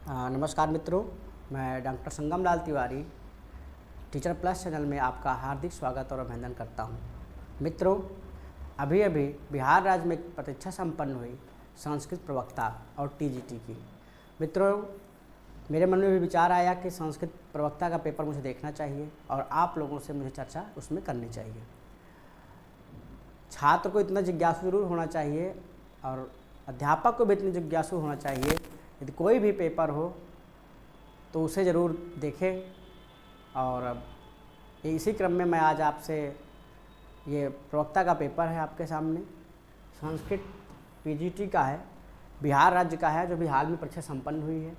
नमस्कार मित्रों, मैं डॉक्टर संगम लाल तिवारी टीचर प्लस चैनल में आपका हार्दिक स्वागत और अभिनंदन करता हूं। मित्रों, अभी अभी बिहार राज्य में एक परीक्षा संपन्न हुई संस्कृत प्रवक्ता और टीजीटी की। मित्रों, मेरे मन में भी विचार आया कि संस्कृत प्रवक्ता का पेपर मुझे देखना चाहिए और आप लोगों से मुझे चर्चा उसमें करनी चाहिए। छात्र को इतना जिज्ञासु जरूर होना चाहिए और अध्यापक को भी इतनी जिज्ञासु होना चाहिए, यदि कोई भी पेपर हो तो उसे ज़रूर देखें। और इसी क्रम में मैं आज आपसे ये प्रवक्ता का पेपर है आपके सामने, संस्कृत पीजीटी का है, बिहार राज्य का है, जो भी हाल में परीक्षा संपन्न हुई है।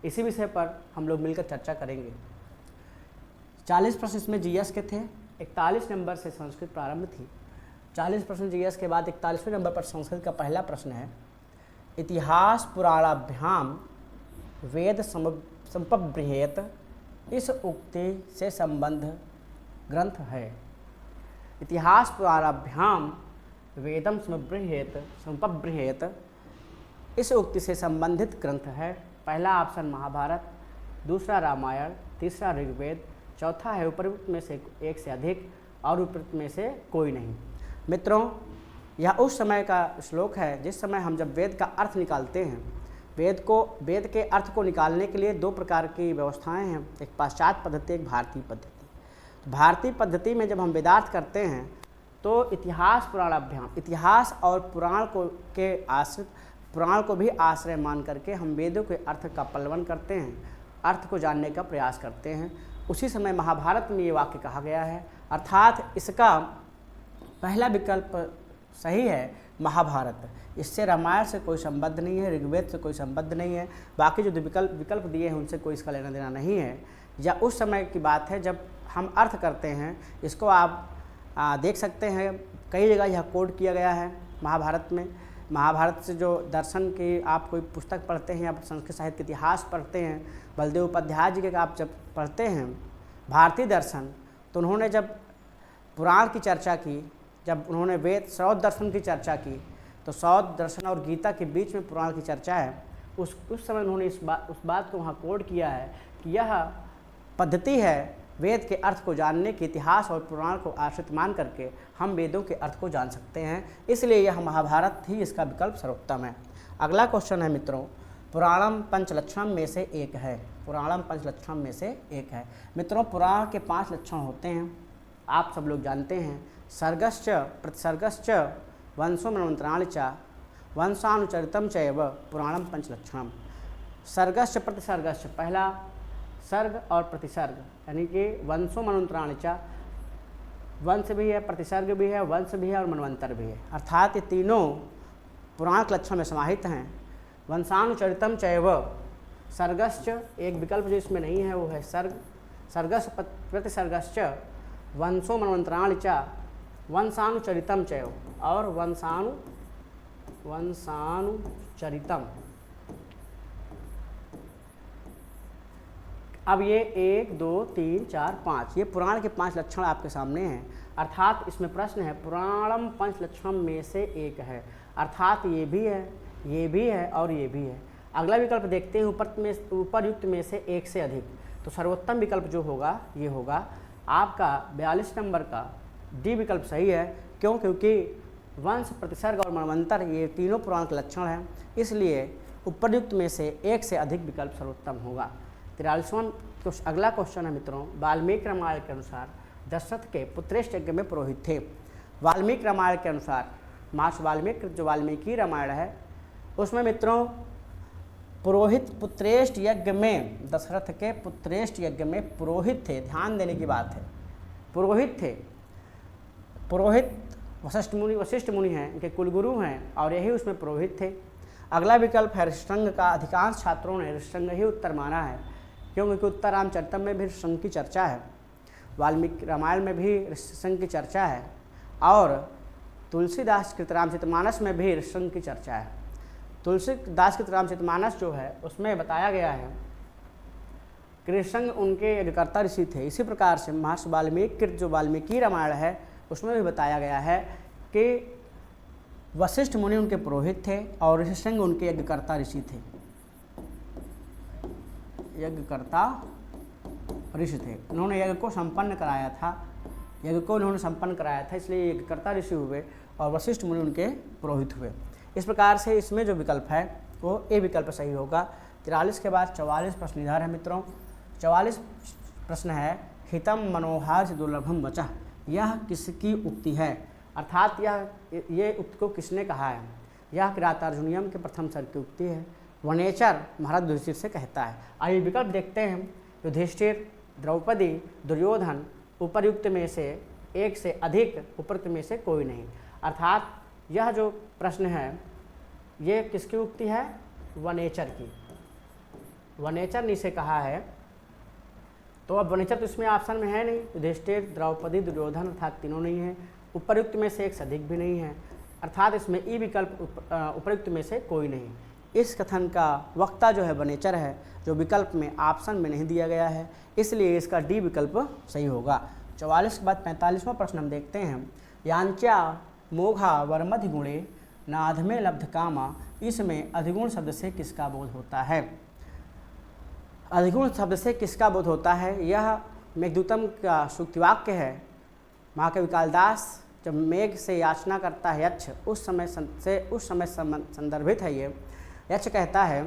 इसी विषय पर हम लोग मिलकर चर्चा करेंगे। 40 प्रश्न इसमें जीएस के थे। 41 नंबर से संस्कृत प्रारंभ थी। 40 प्रश्न जीएस के बाद 41वें नंबर पर संस्कृत का पहला प्रश्न है, इतिहास पुराणाभ्याम वेद संपबृहेत इस उक्ति से संबंध ग्रंथ है। इतिहास पुराणाभ्याम वेदम संपबृहेत इस उक्ति से संबंधित ग्रंथ है। पहला ऑप्शन महाभारत, दूसरा रामायण, तीसरा ऋग्वेद, चौथा है उपरोक्त में से एक से अधिक और उपरोक्त में से कोई नहीं। मित्रों, यह उस समय का श्लोक है जिस समय हम जब वेद का अर्थ निकालते हैं। वेद के अर्थ को निकालने के लिए दो प्रकार की व्यवस्थाएं हैं, एक पाश्चात्य पद्धति, एक भारतीय पद्धति। भारतीय पद्धति में जब हम वेदार्थ करते हैं तो इतिहास पुराणाभ्याम, इतिहास और पुराण को भी आश्रय मान करके हम वेदों के अर्थ का पल्लवन करते हैं, अर्थ को जानने का प्रयास करते हैं। उसी समय महाभारत में ये वाक्य कहा गया है, अर्थात इसका पहला विकल्प सही है महाभारत। इससे रामायण से कोई संबंध नहीं है, ऋग्वेद से कोई संबंध नहीं है, बाकी जो विकल्प दिए हैं उनसे कोई इसका लेना देना नहीं है। या उस समय की बात है जब हम अर्थ करते हैं। इसको आप देख सकते हैं, कई जगह यह कोड किया गया है महाभारत में। महाभारत से जो दर्शन की आप कोई पुस्तक पढ़ते हैं या संस्कृत साहित्य के इतिहास पढ़ते हैं, बलदेव उपाध्याय जी के आप जब पढ़ते हैं भारतीय दर्शन, तो उन्होंने जब पुराण की चर्चा की, जब उन्होंने वेद सौद दर्शन की चर्चा की, तो सौद दर्शन और गीता के बीच में पुराण की चर्चा है। उस समय उन्होंने उस बात को वहाँ कोड किया है कि यह पद्धति है वेद के अर्थ को जानने की, इतिहास और पुराण को आश्रित मान करके हम वेदों के अर्थ को जान सकते हैं। इसलिए यह महाभारत ही इसका विकल्प सर्वोत्तम है। अगला क्वेश्चन है मित्रों, पुराणम पंचलक्षणम में से एक है। पुराणम पंचलक्षणम में से एक है। मित्रों, पुराण के 5 लक्षण होते हैं, आप सब लोग जानते हैं। सर्गश्च प्रतिसर्गश्च वंशो मनमंत्राणि च वंशानुचरितम चैव पुराणम पंचलक्षणम। सर्गश्च प्रतिसर्गश्च, पहला सर्ग और प्रतिसर्ग, यानी कि वंशो मनमंत्राणि च, वंश भी है, प्रतिसर्ग भी है, वंश भी है और मनवंतर भी है, अर्थात ये तीनों पुराण के लक्षण में समाहित हैं। वंशानुचरितम चैव, सर्गश्च एक विकल्प जो इसमें नहीं है वो है सर्ग, सर्गश्च प्रतिसर्गश्च वंशो मनमंत्राणि च वंशानुचरितम चैव और वंशानुचरितम। अब ये 1 2 3 4 5 ये पुराण के 5 लक्षण आपके सामने हैं। अर्थात इसमें प्रश्न है पुराणम पंच लक्षणम में से एक है, अर्थात ये भी है, ये भी है और ये भी है। अगला विकल्प देखते हैं, उपरयुक्त में से एक से अधिक। तो सर्वोत्तम विकल्प जो होगा ये होगा आपका 42 नंबर का डी विकल्प सही है। क्यों? क्योंकि वंश, प्रतिसर्ग और मनवंतर ये तीनों पुराण के लक्षण हैं, इसलिए उपरयुक्त में से एक से अधिक विकल्प सर्वोत्तम होगा। 43वां अगला क्वेश्चन है मित्रों, वाल्मीकि रामायण के अनुसार दशरथ के पुत्रेष्ट यज्ञ में पुरोहित थे। वाल्मीकि रामायण के अनुसार महर्षि वाल्मीकि जो वाल्मीकि रामायण है उसमें मित्रों पुरोहित पुत्रेष्ट यज्ञ में, दशरथ के पुत्रेष्ट यज्ञ में पुरोहित थे। ध्यान देने की बात है, पुरोहित थे। पुरोहित वशिष्ठ मुनि हैं, इनके कुलगुरु हैं और यही उसमें पुरोहित थे। अगला विकल्प है ऋष्यशृंग का। अधिकांश छात्रों ने ऋष्यशृंग ही उत्तर माना है, क्योंकि उत्तर रामचरितम में भी ऋष्यशृंग की चर्चा है, वाल्मीकि रामायण में भी ऋष्यशृंग की चर्चा है और तुलसीदास कृत रामचरितमानस में भी ऋष्यशृंग की चर्चा है। तुलसीदास कृत रामचरितमानस जो है उसमें बताया गया है कि ऋष्यशृंग उनके यज्ञकर्ता ऋषि थे। इसी प्रकार से महर्षि वाल्मीकि जो वाल्मीकि रामायण है उसमें भी बताया गया है कि वशिष्ठ मुनि उनके पुरोहित थे और ऋष्यशृंग उनके यज्ञकर्ता ऋषि थे। यज्ञकर्ता ऋषि थे। उन्होंने यज्ञ को संपन्न कराया था, यज्ञ को उन्होंने संपन्न कराया था, इसलिए यज्ञकर्ता ऋषि हुए और वशिष्ठ मुनि उनके पुरोहित हुए। इस प्रकार से इसमें जो विकल्प है वो ए विकल्प सही होगा। 43 के बाद 44 प्रश्न इधर है मित्रों। 44 प्रश्न है हितम मनोहार से दुर्लभम वचः, यह किसकी उक्ति है, अर्थात ये उक्ति को किसने कहा है। यह किरातार्जुनीयम के प्रथम सर्ग की उक्ति है। वनेचर महाराज युधिष्ठिर से कहता है। आइए विकल्प देखते हैं। युधिष्ठिर, द्रौपदी, दुर्योधन, उपर्युक्त में से एक से अधिक, उपयुक्त में से कोई नहीं। अर्थात यह जो प्रश्न है ये किसकी उक्ति है, वनेचर की। वनेचर ने इसे कहा है, तो अब वनेचर तो इसमें ऑप्शन में है नहीं। युधिष्ठिर, द्रौपदी, दुर्योधन अर्थात तीनों नहीं है, उपर्युक्त में से एक से अधिक भी नहीं है, अर्थात इसमें ई विकल्प उपर्युक्त में से कोई नहीं। इस कथन का वक्ता जो है वनेचर है, जो विकल्प में ऑप्शन में नहीं दिया गया है, इसलिए इसका डी विकल्प सही होगा। 44 के बाद 45वां प्रश्न हम देखते हैं। यांच्या मोघा वर्मधि गुणे नाधमे लब्ध कामा, इसमें अधिगुण शब्द से किसका बोध होता है। अधिगुण शब्द से किसका बोध होता है, यह मेघदूतम का सूक्तिवाक्य है। महाकवि कालिदास जब मेघ से याचना करता है यक्ष, उस समय संदर्भित है ये। यक्ष कहता है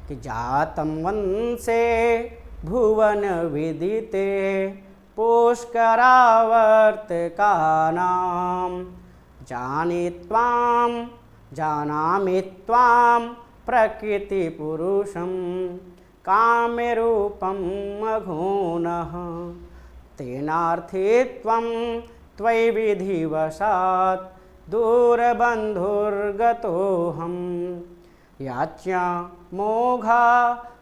कि जातम वंशे भुवन विदिते पुष्करावर्तकानां, जाने त्वां जानामि त्वां प्रकृति पुरुषं काम्यरूपं मघोनः, तेनार्थे त्वं त्वयि विधिवशात् दूरबन्धुर्गतोऽहं, याच्या मोघा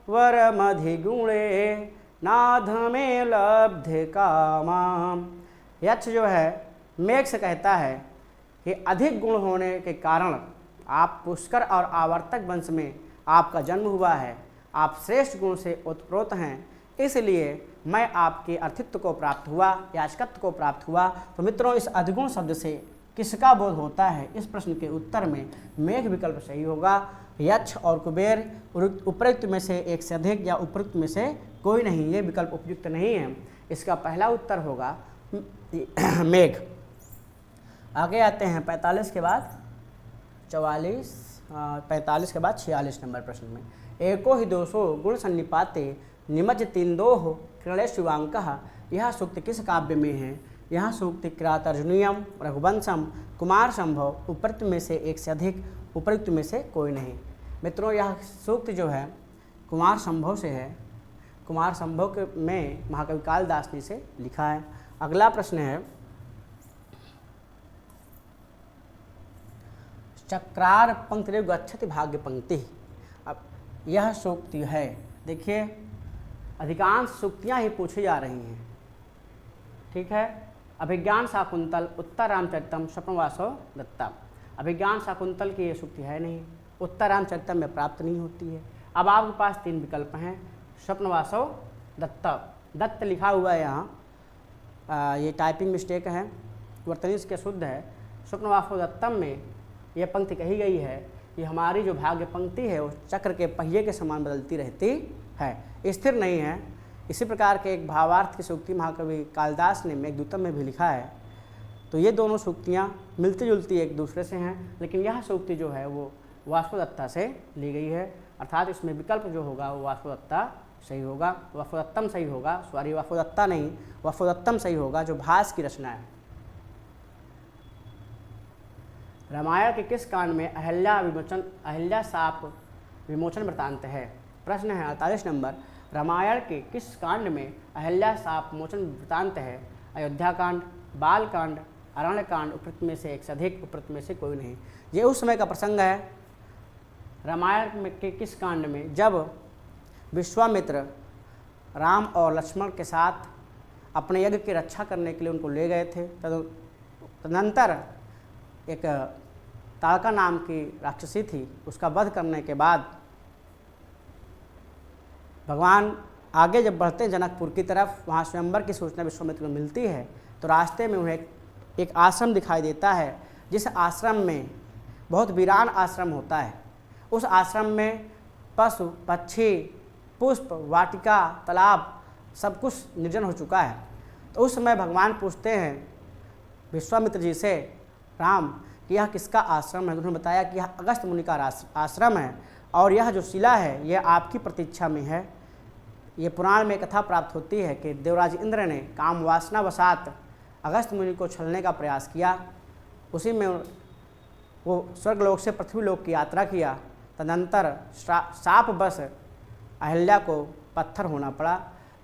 वरमधिगुणे नाधमे लब्ध कामां। यक्ष जो है मेघ से कहता है कि अधिक गुण होने के कारण आप पुष्कर और आवर्तक वंश में आपका जन्म हुआ है, आप श्रेष्ठ गुण से ओतप्रोत हैं, इसलिए मैं आपके अर्थित्व को प्राप्त हुआ, याचकत्व को प्राप्त हुआ। तो मित्रों, इस अधिगुण शब्द से किसका बोध होता है, इस प्रश्न के उत्तर में मेघ विकल्प सही होगा। यक्ष और कुबेर उपयुक्त में से एक से अधिक या उपयुक्त में से कोई नहीं, ये विकल्प उपयुक्त नहीं है। इसका पहला उत्तर होगा मेघ। आगे आते हैं 45 के बाद 45 के बाद 46 नंबर प्रश्न में। एको ही दोषो गुण सन्निपाते निमज्जतीन्दोः क्रीडे शिवांकः, यह सूक्त किस काव्य में है। यह सूक्त किरातार्जुनीयम, रघुवंशम, कुमार संभव, उपयुक्त में से एक से अधिक, उपयुक्त में से कोई नहीं। मित्रों, यह सूक्त जो है कुमार संभव से है। कुमार संभव के में महाकवि कालिदास ने इसे लिखा है। अगला प्रश्न है चक्रार पंक्ति गच्छति भाग्य पंक्ति। अब यह सूक्ति है, देखिए अधिकांश सूक्तियाँ ही पूछी जा रही हैं, ठीक है। अभिज्ञान शाकुंतल, उत्तर रामचरितम, स्वप्नवासव दत्ता। अभिज्ञान शाकुंतल की ये सूक्ति है नहीं, उत्तर रामचरितम में प्राप्त नहीं होती है। अब आपके पास तीन विकल्प हैं, स्वप्नवासव दत्ता। दत्त लिखा हुआ है यहाँ, ये टाइपिंग मिस्टेक है, वर्तनी इसके शुद्ध है। स्वप्नवासव दत्तम में यह पंक्ति कही गई है कि हमारी जो भाग्य पंक्ति है वो चक्र के पहिए के समान बदलती रहती है, स्थिर नहीं है। इसी प्रकार के एक भावार्थ की सूक्ति महाकवि कालिदास ने मेघदूतम में भी लिखा है। तो ये दोनों सूक्तियाँ मिलती जुलती एक दूसरे से हैं, लेकिन यह सूक्ति जो है वो वाष्पोदत्ता से ली गई है, अर्थात इसमें विकल्प जो होगा वो वाष्पोदत्ता सही होगा, वाष्पोदत्तम सही होगा, सॉरी वाष्पोदत्ता नहीं, वाष्पोदत्तम सही होगा, जो भास की रचना है। रामायण के किस कांड में अहिल्या शाप विमोचन वृतांत है। प्रश्न है 48 नंबर। रामायण के किस कांड में अहिल्या शाप मोचन वृतांत है। अयोध्या कांड, बाल कांड, अरण्य कांड, उपयुक्त में से एक से अधिक, उपयुक्त में से कोई नहीं। ये उस समय का प्रसंग है रामायण के किस कांड में, जब विश्वामित्र राम और लक्ष्मण के साथ अपने यज्ञ की रक्षा करने के लिए उनको ले गए थे। तदनंतर एक ताड़का नाम की राक्षसी थी, उसका वध करने के बाद भगवान आगे जब बढ़ते हैं जनकपुर की तरफ, वहाँ स्वयंवर की सूचना विश्वामित्र को मिलती है। तो रास्ते में उन्हें एक आश्रम दिखाई देता है, जिस आश्रम में बहुत वीरान आश्रम होता है। उस आश्रम में पशु, पक्षी, पुष्प, वाटिका, तालाब सब कुछ निर्जन हो चुका है। तो उस समय भगवान पूछते हैं विश्वामित्र जी से, राम कि यह किसका आश्रम है? उन्होंने बताया कि यह अगस्त मुनि का आश्रम है और यह जो शिला है यह आपकी प्रतीक्षा में है। ये पुराण में कथा प्राप्त होती है कि देवराज इंद्र ने काम वासना वसात अगस्त मुनि को छलने का प्रयास किया। उसी में वो स्वर्गलोक से पृथ्वीलोक की यात्रा किया। तदनंतर शाप बस अहिल्या को पत्थर होना पड़ा।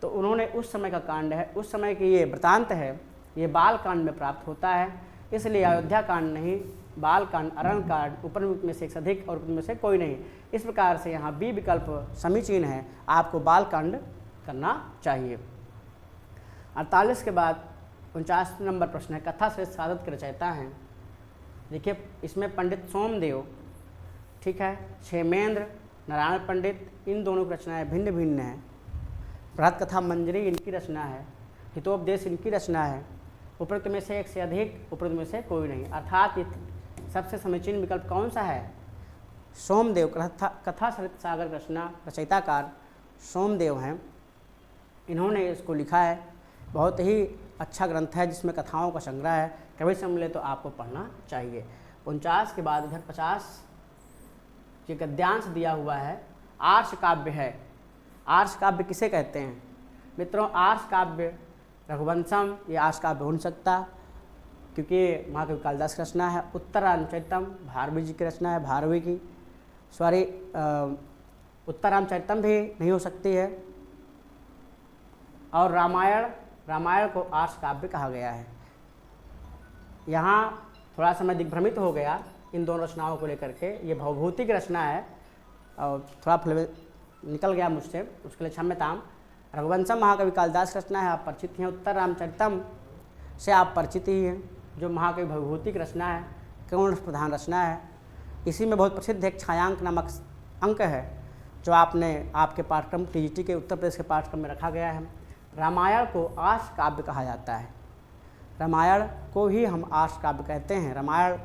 तो उन्होंने उस समय का कांड है, उस समय की ये वृतांत है, ये बाल कांड में प्राप्त होता है। इसलिए अयोध्या कांड नहीं, बाल कांड, अरण कांड उपनिषद में से एक से अधिक और उपनिषद में से कोई नहीं। इस प्रकार से यहाँ बी विकल्प समीचीन है, आपको बाल कांड करना चाहिए। 48 के बाद 49 नंबर प्रश्न है, कथा श्रेष्ठ साधक के रचयिता हैं। देखिए इसमें पंडित सोमदेव, ठीक है, क्षेमेंद्र, नारायण पंडित, इन दोनों की रचनाएं भिन्न भिन्न हैं। बृहत कथा मंजरी इनकी रचना है, हितोपदेश इनकी रचना है। उपरोक्त में से एक से अधिक, उपरोक्त में से कोई नहीं। अर्थात ये सबसे समीचीन विकल्प कौन सा है? सोमदेव। कथा सरित सागर रचना रचयिताकार सोमदेव हैं, इन्होंने इसको लिखा है। बहुत ही अच्छा ग्रंथ है जिसमें कथाओं का संग्रह है। कभी से मिले तो आपको पढ़ना चाहिए। 49 के बाद इधर 50 ये गद्यांश दिया हुआ है, आर्ष काव्य है। आर्ष काव्य किसे कहते हैं मित्रों? आर्ष काव्य रघुवंशम ये आर्ष काव्य हो नहीं सकता, क्योंकि महाकवि कालिदास की रचना है। उत्तरामचरितम भारवी जी की रचना है, भारवी की, सॉरी उत्तरामचरितम भी नहीं हो सकती है। और रामायण को आर्ष काव्य कहा गया है। यहाँ थोड़ा सा मैं दिग्भ्रमित हो गया इन दोनों रचनाओं को लेकर के। ये भवभूति रचना है और थोड़ा निकल गया मुझसे, उसके लिए क्षम्यताम। रघुवंशम महाकवि कालिदास की रचना है, आप परिचित हैं। उत्तर रामचरितम से आप परिचित ही हैं, जो महाकवि भवभूति की रचना है, कौन प्रधान रचना है। इसी में बहुत प्रसिद्ध एक छायांक नामक अंक है जो आपके पाठ्यक्रम टीजीटी के उत्तर प्रदेश के पाठ्यक्रम में रखा गया है। रामायण को आर्ष काव्य कहा जाता है, रामायण को ही हम आर्ष काव्य कहते हैं। रामायण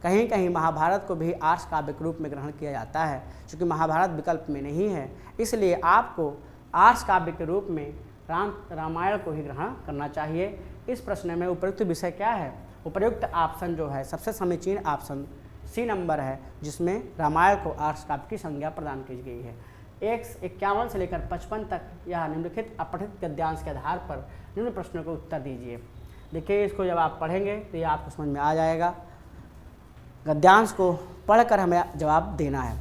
कहीं कहीं महाभारत को भी आर्ष काव्य के रूप में ग्रहण किया जाता है, क्योंकि महाभारत विकल्प में नहीं है। इसलिए आपको आर्ष काव्य के रूप में रामायण को ही ग्रहण करना चाहिए। इस प्रश्न में उपयुक्त विषय क्या है? उपयुक्त ऑप्शन जो है सबसे समीचीन ऑप्शन सी नंबर है, जिसमें रामायण को आर्ष काव्य की संज्ञा प्रदान की गई है। 51 से लेकर 55 तक यह निम्नलिखित अपठित गद्यांश के आधार पर निम्न प्रश्नों को उत्तर दीजिए। देखिए इसको जब आप पढ़ेंगे तो ये आपको समझ में आ जाएगा। गद्यांश को पढ़कर हमें जवाब देना है।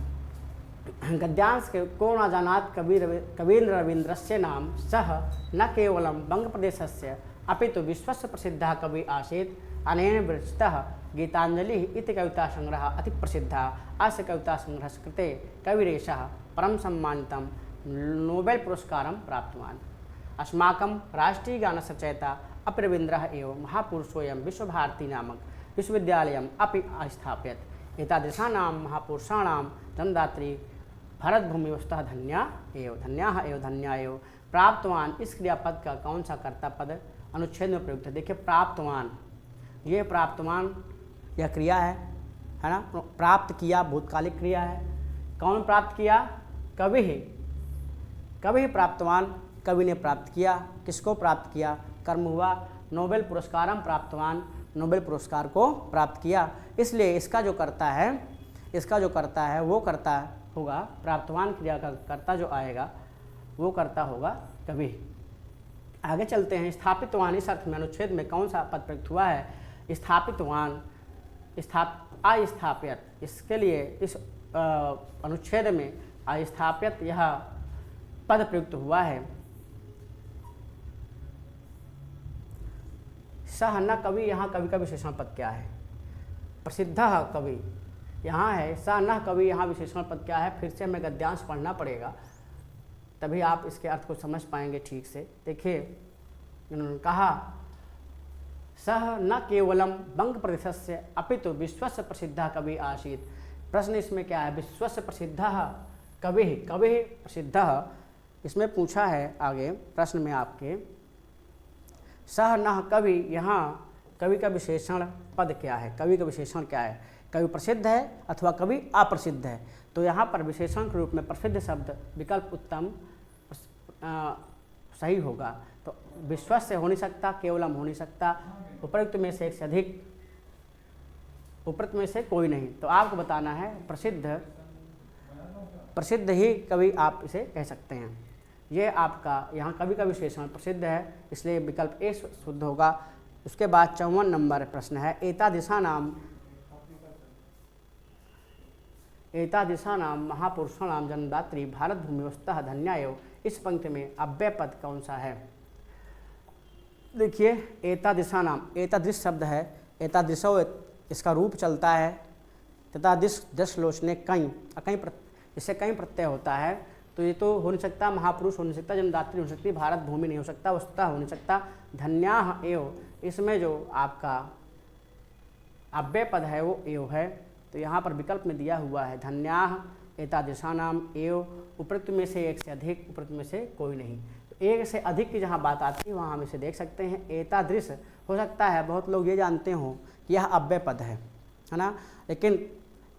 गद्यांश के को न जानात कवीन्द्र रवीन्द्रस्य नाम सह न केवलं बंगप्रदेशस्य अपितु विश्वस्य प्रसिद्धः कवि आसीत्। अनेन विरचितः गीतांजलिः इति कविता संग्रह अति प्रसिद्धः। अस्य कविता संग्रहस्य कृते कविरेशः परम सम्मानितं नोबेल पुरस्कारं प्राप्तवान्। अस्माकं राष्ट्रीय गानस्य रचयिता अपि रवीन्द्रः एव महापुरुषोऽयं विश्वभारती नामक विश्वविद्यालयम् अपि स्थापयत्। एतादृशानां महापुरुषाणां जन्मदात्री भरतभूमि वस्तुतः धन्याः एव प्राप्तवान। इस क्रियापद का कौन सा कर्ता पद अनुच्छेद में प्रयुक्त है? देखिए प्राप्तवान, ये प्राप्तवान यह क्रिया है ना। प्राप्त किया भूतकालिक क्रिया है। कौन प्राप्त किया? कवि प्राप्तवान, कवि ने प्राप्त किया। किसको प्राप्त किया? कर्म हुआ। नोबेल पुरस्कारम प्राप्तवान, नोबेल पुरस्कार को प्राप्त किया। इसलिए इसका जो करता है वो करता होगा, प्राप्तवान क्रिया का कर्ता जो आएगा वो करता होगा कवि। आगे चलते हैं। स्थापितवान इस अर्थ में अनुच्छेद में कौन सा पद प्रयुक्त हुआ है? स्थापितवान, अस्थाप्यत, इसके लिए इस अनुच्छेद में अस्थाप्यत यह पद प्रयुक्त हुआ है। सह न कवि, यहाँ कवि का विशेषण पद क्या है? प्रसिद्ध कवि यहाँ है, स न कवि यहाँ विशेषण पद क्या है? फिर से हमें गद्यांश पढ़ना पड़ेगा, तभी आप इसके अर्थ को समझ पाएंगे ठीक से। देखिए उन्होंने कहा सह न केवलम बंग प्रदेशस्य अपितु विश्वस्य प्रसिद्ध कवि आसीत्। प्रश्न इसमें क्या है? विश्वस्य प्रसिद्ध कवि प्रसिद्ध, इसमें पूछा है आगे प्रश्न में आपके सह न कवि, यहाँ कवि का विशेषण पद क्या है? कवि का विशेषण क्या है? कवि प्रसिद्ध है अथवा कवि अप्रसिद्ध है? तो यहाँ पर विशेषण के रूप में प्रसिद्ध शब्द विकल्प उत्तम सही होगा। तो विश्वस्य हो नहीं सकता, केवलम हो नहीं सकता, उपयुक्त में से एक से अधिक, उपयुक्त में से कोई नहीं। तो आपको बताना है प्रसिद्ध ही कभी आप इसे कह सकते हैं। ये आपका यहाँ कवि का विशेषण प्रसिद्ध है, इसलिए विकल्प ए शुद्ध होगा। उसके बाद 54 नंबर प्रश्न है, एतादृशानाम महापुरुषाणाम जन्मदात्री भारत भूमि वस्तुतः धन्या एव। इस पंक्ति में अव्यय पद कौन सा है? देखिए, एतादृशानाम, एतादृश शब्द है, एतादृशो इसका रूप चलता है, तथादृश दृश लोचने कई, इससे कई प्रत्यय होता है। तो ये तो हो नहीं सकता, महापुरुष हो नहीं सकता, जन्मदात्री हो सकती, भारत भूमि नहीं हो सकता, वस्तुतः हो नहीं सकता, धन्याः एव। इसमें जो आपका अव्यय पद है वो एव है। तो यहाँ पर विकल्प में दिया हुआ है धन्याः एतादृशानाम एव, उपयुक्त में से एक से अधिक, उपयुक्त में से कोई नहीं। तो एक से अधिक की जहाँ बात आती है वहाँ हम इसे देख सकते हैं। एतादृश हो सकता है बहुत लोग ये जानते हों कि यह अव्यय पद है ना, लेकिन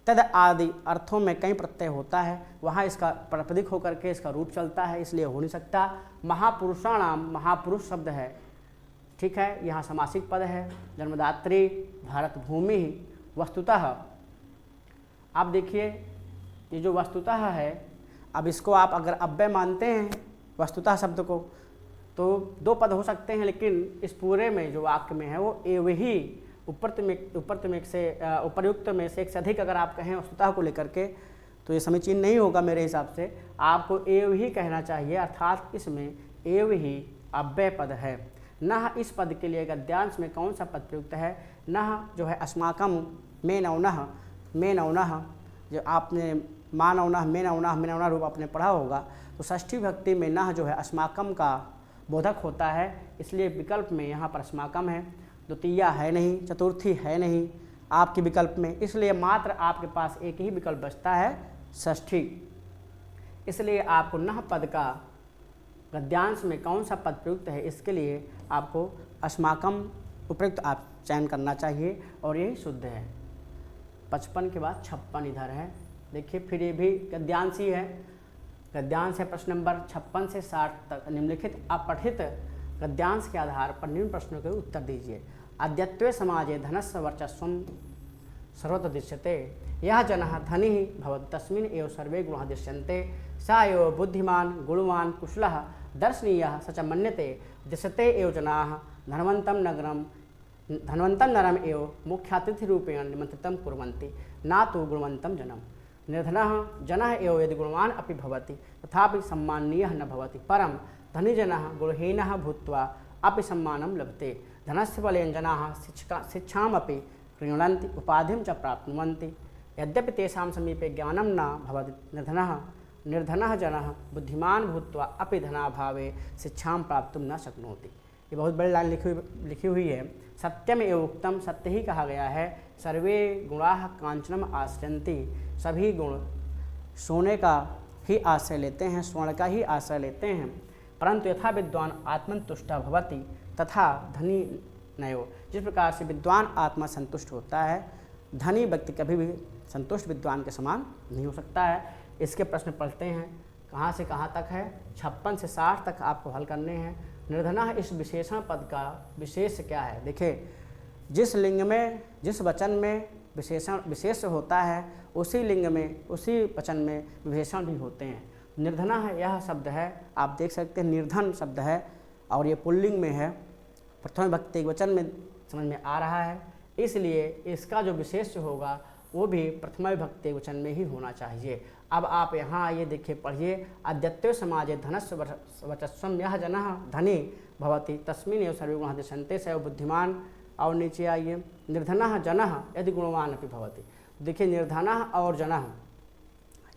तद आदि अर्थों में कई प्रत्यय होता है, वहाँ इसका प्रातिपदिक होकर के इसका रूप चलता है, इसलिए हो नहीं सकता। महापुरुषाणाम, महापुरुष शब्द है, ठीक है, यहाँ समासिक पद है, जन्मदात्री भारत भूमि वस्तुतः। आप देखिए ये जो वस्तुतः है, अब इसको आप अगर अव्यय मानते हैं वस्तुतः शब्द को, तो दो पद हो सकते हैं, लेकिन इस पूरे में जो वाक्य में है वो एव ही, उपयुक्त में से एक से अधिक अगर आप कहें वस्तुतः को लेकर के, तो ये समीचीन नहीं होगा मेरे हिसाब से। आपको एव ही कहना चाहिए, अर्थात इसमें एव ही अव्यय पद है। नह, इस पद के लिए गद्यांश में कौन सा पद प्रयुक्त है? नह जो है अस्माकम में नौनह, में नौनह, जो आपने मा नौनह, में नौनह रूप आपने पढ़ा होगा। तो षष्ठी भक्ति में नह जो है अस्माकम का बोधक होता है, इसलिए विकल्प में यहाँ पर अस्माकम है। द्वितीया है नहीं, चतुर्थी है नहीं आपके विकल्प में, इसलिए मात्र आपके पास एक ही विकल्प बचता है षष्ठी। इसलिए आपको नह पद का गद्यांश में कौन सा पद प्रयुक्त है, इसके लिए आपको अस्माकम उपयुक्त आप चयन करना चाहिए, और यही शुद्ध है। 55 के बाद 56 इधर है। देखिए फिर ये भी गद्यांश ही है, गद्यांश है। प्रश्न नंबर 56 से 60 तक निम्नलिखित अपठित गद्यांश के आधार पर निम्न प्रश्नों के उत्तर दीजिए। अद्यत्वे समाजे धनस्य वर्चस्वं सर्वत्र दृश्यते, यह जनः धनी भवति तस्मिन् एव सर्वे गुणाः दृश्यन्ते, स एव बुद्धिमान् गुणवान् कुशलः दर्शनीयः स च मन्यते, दृश्यते एव जनाः धनवन्तं नरम एव मुख्यातिथिरूपेण निमन्त्रितं कुर्वन्ति, न तु गुणवन्तं जनम्। निर्धनः जनः एव यदि गुणवान् अपि भवति तथापि सम्माननीयः न भवति, परं धनीजनः गुणहीनः भूत्वा अपि सम्मानं लभते। धनस्य बलेन जनाः शिक्षामपि गृह्णन्ति, उपाधिं च प्राप्नुवन्ति, यद्यपि तेषां समीपे ज्ञानं न भवति। निर्धनः जनः बुद्धिमान् भूत्वा अपि धनाभावे शिक्षां प्राप्तुं न शक्नोति। ये बहुत बड़ी लाइन लिखी हुई है। सत्यम एव उक्तम, सत्य ही कहा गया है। सर्वे गुणाः कांचनम आश्रयन्ति, सभी गुण सोने का ही आश्रय लेते हैं, स्वर्ण का ही आश्रय लेते हैं। परंतु यथा विद्वान आत्मतुष्टा भवति तथा धनी नयो, जिस प्रकार से विद्वान आत्मा संतुष्ट होता है, धनी व्यक्ति कभी भी संतुष्ट विद्वान के समान नहीं हो सकता है। इसके प्रश्न पढ़ते हैं, कहाँ से कहाँ तक है, 56 से 60 तक आपको हल करने हैं। निर्धनः इस विशेषण पद का विशेष क्या है? देखिए, जिस लिंग में, जिस वचन में विशेषण विशेष होता है, उसी लिंग में, उसी वचन में विशेषण भी होते हैं। निर्धनः यह शब्द है, आप देख सकते हैं निर्धन शब्द है, और ये पुल्लिंग में है, प्रथम विभक्ति एक वचन में समझ में आ रहा है, इसलिए इसका जो विशेष होगा वो भी प्रथम विभक्ति एक वचन में ही होना चाहिए। अब आप यहाँ आइए, देखिए, पढ़िए। अद्यत्वे समाजे धनस्य वर्चस्वं यह जनः धनी भवति तस्मिन् एव सर्वे गुणाः दृश्यन्ते, स एव बुद्धिमान्। और नीचे आइए, निर्धनः जनः यदि गुणवान् अपि भवति। देखिए, निर्धनः और जनः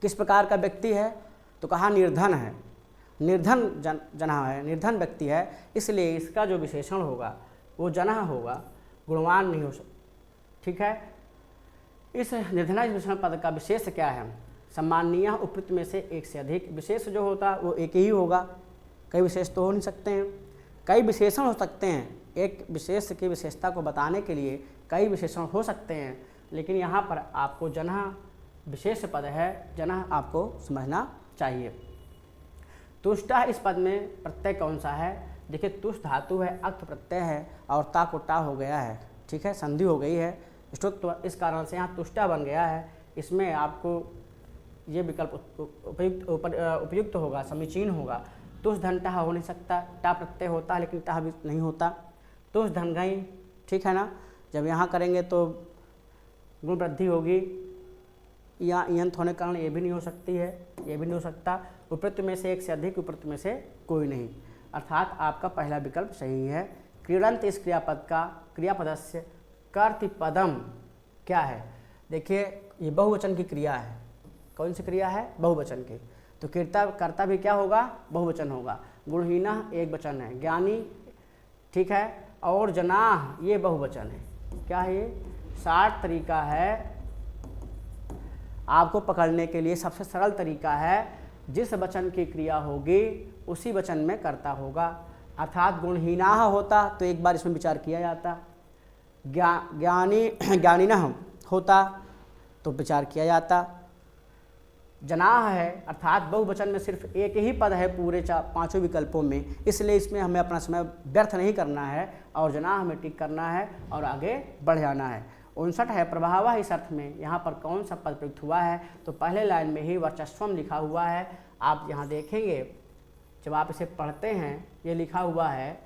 किस प्रकार का व्यक्ति है? तो कहा निर्धन है, निर्धन जनः है, निर्धन व्यक्ति है, इसलिए इसका जो विशेषण होगा वो जनः होगा, गुणवान नहीं हो सकता। ठीक है, इस निर्धन विशेषण पद का विशेष क्या है? सम्माननीय उपयुक्त में से एक से अधिक। विशेष जो होता वो एक ही होगा, कई विशेष तो हो नहीं सकते हैं, कई विशेषण हो सकते हैं। एक विशेष की विशेषता को बताने के लिए कई विशेषण हो सकते हैं, लेकिन यहाँ पर आपको जनः विशेष पद है, जनः आपको समझना चाहिए। तुष्टा इस पद में प्रत्यय कौन सा है? देखिए तुष्ट धातु है, अक्त प्रत्यय है और ता को टा हो गया है, ठीक है, संधि हो गई है, ष्टुत्व, इस कारण से यहाँ तुष्टा बन गया है। इसमें आपको ये विकल्प उपयुक्त होगा, समीचीन होगा। तुष धन टा हो नहीं सकता, टा प्रत्यय होता है लेकिन टा भी नहीं होता। तुष धन गई, ठीक है ना, जब यहाँ करेंगे तो गुण वृद्धि होगी, या यंत होने के कारण ये भी नहीं हो सकती है, ये भी नहीं हो सकता। उपयुक्त में से एक से अधिक, उपयुक्त में से कोई नहीं, अर्थात आपका पहला विकल्प सही है। क्रीडंत इस क्रियापद का क्रियापदस्य कर्तृपदम क्या है? देखिए ये बहुवचन की क्रिया है। कौन सी क्रिया है? बहुवचन की। तो कर्ता भी क्या होगा? बहुवचन होगा। गुणहीना एक वचन है, ज्ञानी, ठीक है, और जनाह ये बहुवचन है। क्या है ये? 60 तरीका है आपको पकड़ने के लिए। सबसे सरल तरीका है, जिस वचन की क्रिया होगी उसी वचन में कर्ता होगा। अर्थात गुणहीना होता तो एक बार इसमें विचार किया जाता, ज्ञानिनः होता तो विचार किया जाता। जनाह है अर्थात बहुवचन में सिर्फ एक ही पद है पूरे पांचों विकल्पों में, इसलिए इसमें हमें अपना समय व्यर्थ नहीं करना है और जनाह हमें टिक करना है और आगे बढ़ जाना है। 59 है प्रभाव इस अर्थ में। यहाँ पर कौन सा पद प्रयुक्त हुआ है? तो पहले लाइन में ही वर्चस्वम लिखा हुआ है। आप यहाँ देखेंगे जब आप इसे पढ़ते हैं, ये लिखा हुआ है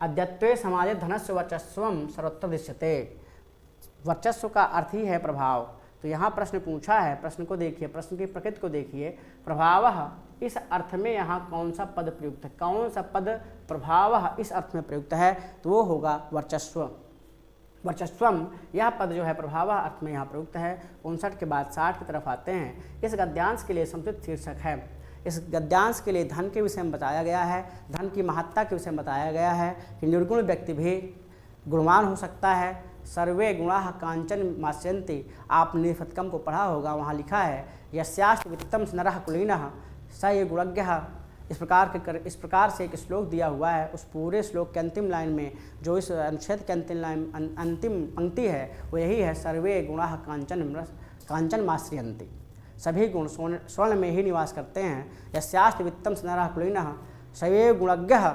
अद्यत्वे समाजे धनस्य वर्चस्वम सर्वत्र दृश्यते। वर्चस्व का अर्थ ही है प्रभाव। तो यहाँ प्रश्न पूछा है, प्रश्न को देखिए, प्रश्न की प्रकृति को देखिए। प्रभाव इस अर्थ में यहाँ कौन सा पद प्रयुक्त है? कौन सा पद प्रभाव इस अर्थ में प्रयुक्त है? तो वो होगा वर्चस्व। वर्चस्वम यह पद जो है प्रभाव अर्थ में यहाँ प्रयुक्त है। 59 के बाद 60 की तरफ आते हैं। इस गद्यांश के लिए समुचित शीर्षक है। इस गद्यांश के लिए धन के विषय में बताया गया है, धन की महत्ता के विषय में बताया गया है कि निर्गुण व्यक्ति भी गुणवान हो सकता है। सर्वे गुणाः कांचन मास्यन्ति, आप निर्फतकम को पढ़ा होगा, वहाँ लिखा है यस्यास्ति वित्तम नरः कुलीनः स ये गुणज्ञः। इस प्रकार से एक श्लोक दिया हुआ है। उस पूरे श्लोक के अंतिम लाइन में जो इस अनुच्छेद के अंतिम पंक्ति है वो यही है, सर्वे गुणाः कांचन माश्रियन्ति। सभी गुण स्वर्ण में ही निवास करते हैं। यस्यास्ति वित्तम नरः कुलीनः स एव गुणज्ञः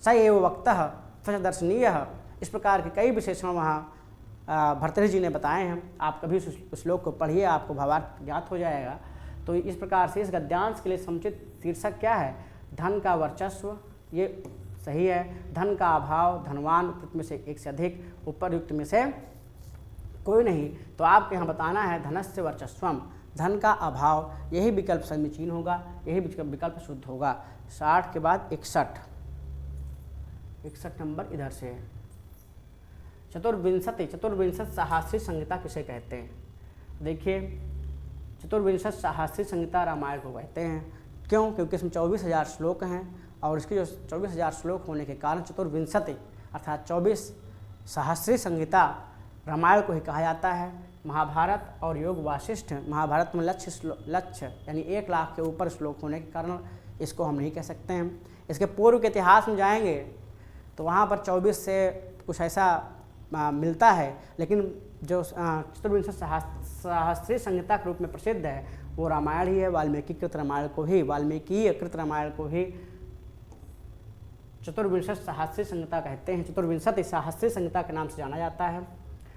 स एव वक्तः स दर्शनीयः। इस प्रकार के कई विशेषण वहाँ भर्तृहरि जी ने बताए हैं। आप कभी उस श्लोक को पढ़िए, आपको भावार्थ ज्ञात हो जाएगा। तो इस प्रकार से इस गद्यांश के लिए समुचित शीर्षक क्या है? धन का वर्चस्व, ये सही है। धन का अभाव, धनवान, उपयुक्त में से एक से अधिक, उपरयुक्त में से कोई नहीं। तो आपको यहाँ बताना है धनस्य वर्चस्वम, धन का अभाव, यही विकल्प समीचीन होगा, यही विकल्प शुद्ध होगा। 60 के बाद 61 नंबर इधर से है। चतुर्विंशत सहस्री संहिता किसे कहते हैं? देखिए चतुर्विंशत सहस्री संहिता रामायण को कहते हैं। क्यों? क्योंकि इसमें 24,000 श्लोक हैं और इसके जो 24,000 श्लोक होने के कारण चतुर्विंशति अर्थात 24 सहस्री संहिता रामायण को ही कहा जाता है। महाभारत और योग वासिष्ठ, महाभारत में लक्ष्य यानी 1 लाख के ऊपर श्लोक होने के कारण इसको हम नहीं कह सकते हैं। इसके पूर्व के इतिहास में जाएंगे तो वहाँ पर 24 से कुछ ऐसा मिलता है, लेकिन जो चतुर्विंशत सहस्री संहिता के रूप में प्रसिद्ध है वो रामायण ही है। वाल्मीकिकृत रामायण को ही चतुर्विंशत सहस्री संहिता कहते हैं। चतुर्विंशति सहस्री संहिता के नाम से जाना जाता है।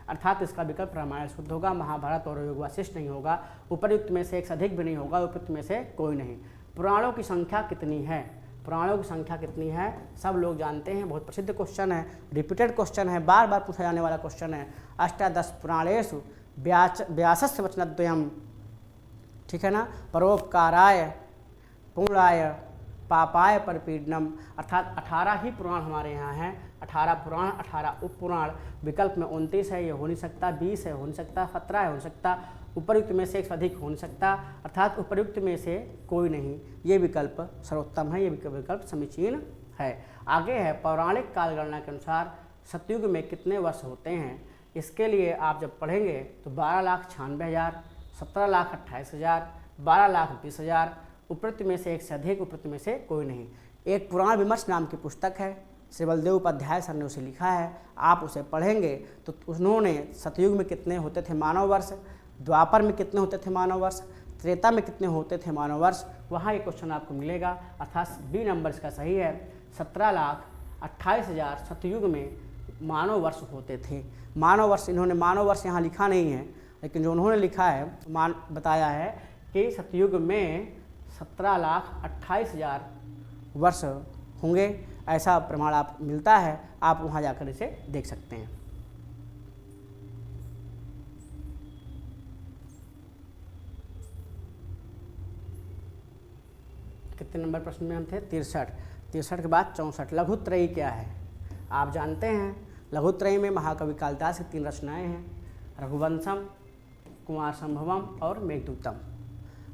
अर्थात इसका विकल्प रामायण शुद्ध होगा, महाभारत और योग वासिष्ठ नहीं होगा। उपरयुक्त में से एक से अधिक भी नहीं होगा, उपयुक्त में से कोई नहीं। पुराणों की संख्या कितनी है? पुराणों की संख्या कितनी है सब लोग जानते हैं, बहुत प्रसिद्ध क्वेश्चन है, रिपीटेड क्वेश्चन है, बार बार पूछा जाने वाला क्वेश्चन है। अष्टादश पुराणेषु व्यासस्य वचनद्वयम्, ठीक है ना, परोपकाराय पूर्णाय पापाय परपीडनम, अर्थात 18 ही पुराण हमारे यहाँ हैं। 18 पुराण, 18 उपपुराण। विकल्प में 29 है, ये हो नहीं सकता। 20 है, हो नहीं सकता। 17 है, हो सकता। उपरयुक्त में से एक से अधिक हो नहीं सकता, अर्थात उपरयुक्त में से कोई नहीं। ये विकल्प सर्वोत्तम है, ये विकल्प समीचीन है। आगे है पौराणिक कालगणना के अनुसार सतयुग में कितने वर्ष होते हैं? इसके लिए आप जब पढ़ेंगे तो 12,96,000, 17,28,000, 12,20,000, उपरयुक्त में से एक से अधिक, उपरयुक्त में से कोई नहीं। एक पुराण विमर्श नाम की पुस्तक है, श्री बलदेव उपाध्याय सर ने उसे लिखा है। आप उसे पढ़ेंगे तो उन्होंने सतयुग में कितने होते थे मानव वर्ष, द्वापर में कितने होते थे मानव वर्ष, त्रेता में कितने होते थे मानव वर्ष, वहाँ ये क्वेश्चन आपको मिलेगा। अर्थात बी नंबर इसका सही है। 17,28,000 सतयुग में मानव वर्ष होते थे। मानव वर्ष, इन्होंने मानव वर्ष यहाँ लिखा नहीं है, लेकिन जो उन्होंने लिखा है बताया है कि सतयुग में 17,28,000 वर्ष होंगे, ऐसा प्रमाण आप मिलता है। आप वहाँ जाकर इसे देख सकते हैं। कितने नंबर प्रश्न में हम थे? 63 के बाद 64। लघुत्रयी क्या है? आप जानते हैं लघुत्रयी में महाकवि कालिदास की 3 रचनाएं हैं, रघुवंशम, कुमार संभवम और मेघदूतम।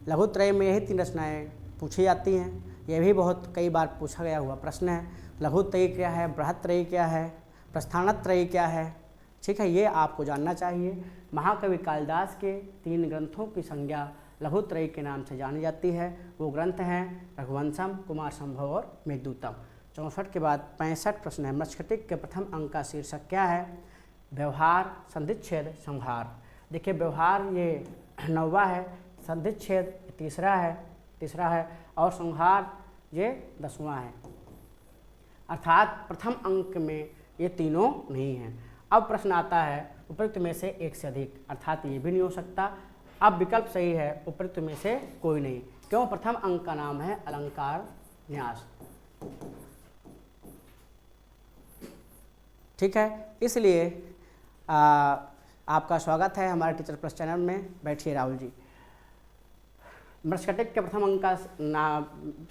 लघुत्रयी में यही 3 रचनाएं पूछी जाती हैं। यह भी बहुत कई बार पूछा गया हुआ प्रश्न है। लघुत्रयी क्या है, बृहत्त्रयी क्या है, प्रस्थानत्रयी क्या है, ठीक है, ये आपको जानना चाहिए। महाकवि कालिदास के 3 ग्रंथों की संज्ञा लघुत्रयी के नाम से जानी जाती है। वो ग्रंथ हैं रघुवंशम, कुमार संभव और मेघदूतम। 64 के बाद 65 प्रश्न है। मृच्छकटिक के प्रथम अंक का शीर्षक क्या है? व्यवहार, संधिच्छेद, संहार। देखिए व्यवहार ये 9वां है, संधिच्छेद तीसरा है और संहार ये 10वां है। अर्थात प्रथम अंक में ये तीनों नहीं हैं। अब प्रश्न आता है उपयुक्त में से एक से अधिक, अर्थात ये भी नहीं हो सकता। अब विकल्प सही है, उपयुक्त में से कोई नहीं। क्यों? प्रथम अंक का नाम है अलंकार न्यास, ठीक है। इसलिए आपका स्वागत है हमारे टीचर प्लस चैनल में। बैठिए राहुल जी। मृच्छकटिक के प्रथम अंक का